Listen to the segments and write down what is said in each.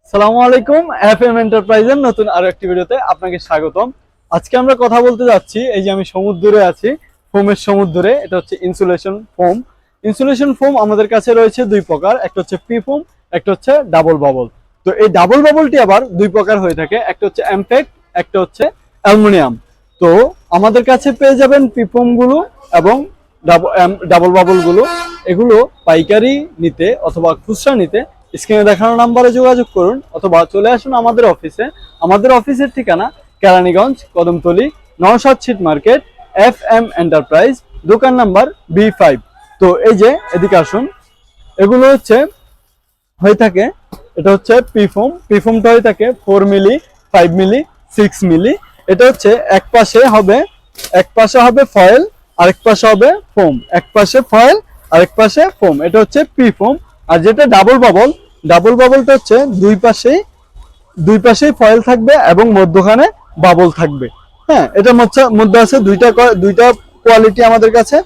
আসসালামু আলাইকুম। এফএম এন্টারপ্রাইজের নতুন আরো একটি ভিডিওতে আপনাকে স্বাগতম। আজকে আমরা কথা বলতে যাচ্ছি, এই যে আমি সমুদ্রে আছি, ফোমের সমুদ্রে। এটা হচ্ছে ইনসুলেশন ফোম। ইনসুলেশন ফোম আমাদের কাছে রয়েছে দুই প্রকার, একটা হচ্ছে পি ফোম, একটা হচ্ছে ডাবল বাবল। তো এই ডাবল বাবলটি আবার দুই প্রকার হয়ে থাকে, একটা হচ্ছে এমপ্যাক্ট, একটা হচ্ছে অ্যালুমিনিয়াম। তো আমাদের কাছে পেয়ে যাবেন পি ফোম গুলো এবং ডাবল বাবল গুলো। এগুলো পাইকারি নিতে অথবা খুচরা নিতে স্ক্রিনে দেখানো নাম্বারে যোগাযোগ করুন অথবা চলে আসুন আমাদের অফিসে। আমাদের অফিসের ঠিকানা কেরানীগঞ্জ, কদমতলী, নওশাদ ছিট মার্কেট, এফএম এন্টারপ্রাইজ, দোকান নাম্বার B5। তো এই যে এদিকে আসুন, এগুলো হয়ে থাকে, এটা হচ্ছে পিফোম। পিফোমটা হয়ে থাকে 4 মিলি, 5 মিলি, 6 মিলি। এটা হচ্ছে এক পাশে হবে ফয়েল, আরেক পাশে হবে ফোম। এক পাশে ফয়েল, আরেক পাশে ফোম। এটা হচ্ছে পিফোম। আর যেটা ডাবল বাবলটা হচ্ছে দুই পাশেই ফয়েল থাকবে এবং মধ্যখানে বাবল থাকবে। হ্যাঁ, এটার মধ্যে আছে দুইটা কোয়ালিটি আমাদের কাছে।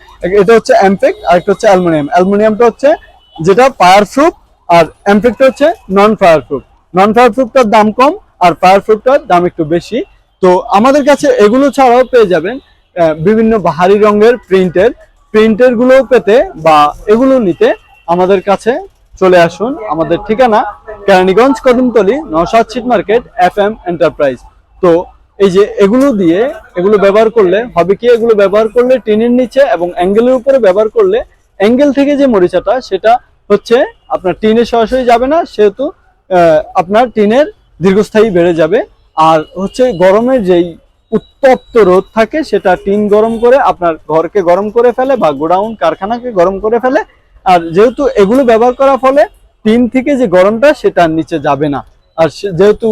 এটা হচ্ছে এমপ্যাক্ট আর একটা হচ্ছে অ্যালুমিনিয়াম। অ্যালুমিনিয়ামটা হচ্ছে যেটা ফায়ার প্রুফ, আর এমপ্যাক্টটা হচ্ছে নন ফায়ার প্রুফ। নন ফায়ার প্রুফটার দাম কম আর ফায়ার প্রুফটার দাম একটু বেশি। তো আমাদের কাছে এগুলো ছাড়াও পেয়ে যাবেন বিভিন্ন বাহারি রঙের প্রিন্টের গুলো পেতে বা এগুলো নিতে আমাদের কাছে চলে আসুন। আমাদের ঠিকানা কেরানীগঞ্জ, কদমতলী, নওশাদ ছিট মার্কেট, এফএম এন্টারপ্রাইজ। তো এই যে এগুলো ব্যবহার করলে হবে কি, এগুলো ব্যবহার করলে টিনের নিচে এবং অ্যাঙ্গেলের উপরে ব্যবহার করলে অ্যাঙ্গেল থেকে যে মরিচাটা সেটা হচ্ছে আপনার টিনে সরাসরি যাবে না, সেহেতু আপনার টিনের দীর্ঘস্থায়ী বেড়ে যাবে। আর হচ্ছে গরমের যেই উত্তপ্ত রোদ থাকে সেটা টিন গরম করে আপনার ঘরকে গরম করে ফেলে বা গোডাউন কারখানাকে গরম করে ফেলে। আর যেহেতু এগুলো ব্যবহার করার ফলে টিন থেকে যে গরমটা সেটা নিচে যাবে না, আর যেহেতু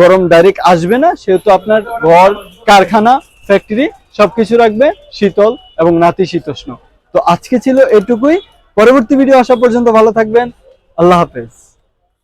গরম ডাইরেক্ট আসবে না, সেহেতু আপনার ঘর, কারখানা, ফ্যাক্টরি সবকিছু রাখবে শীতল এবং নাতিশীতোষ্ণ। তো আজকে ছিল এটুকুই। পরবর্তী ভিডিও আসা পর্যন্ত ভালো থাকবেন। আল্লাহ হাফেজ।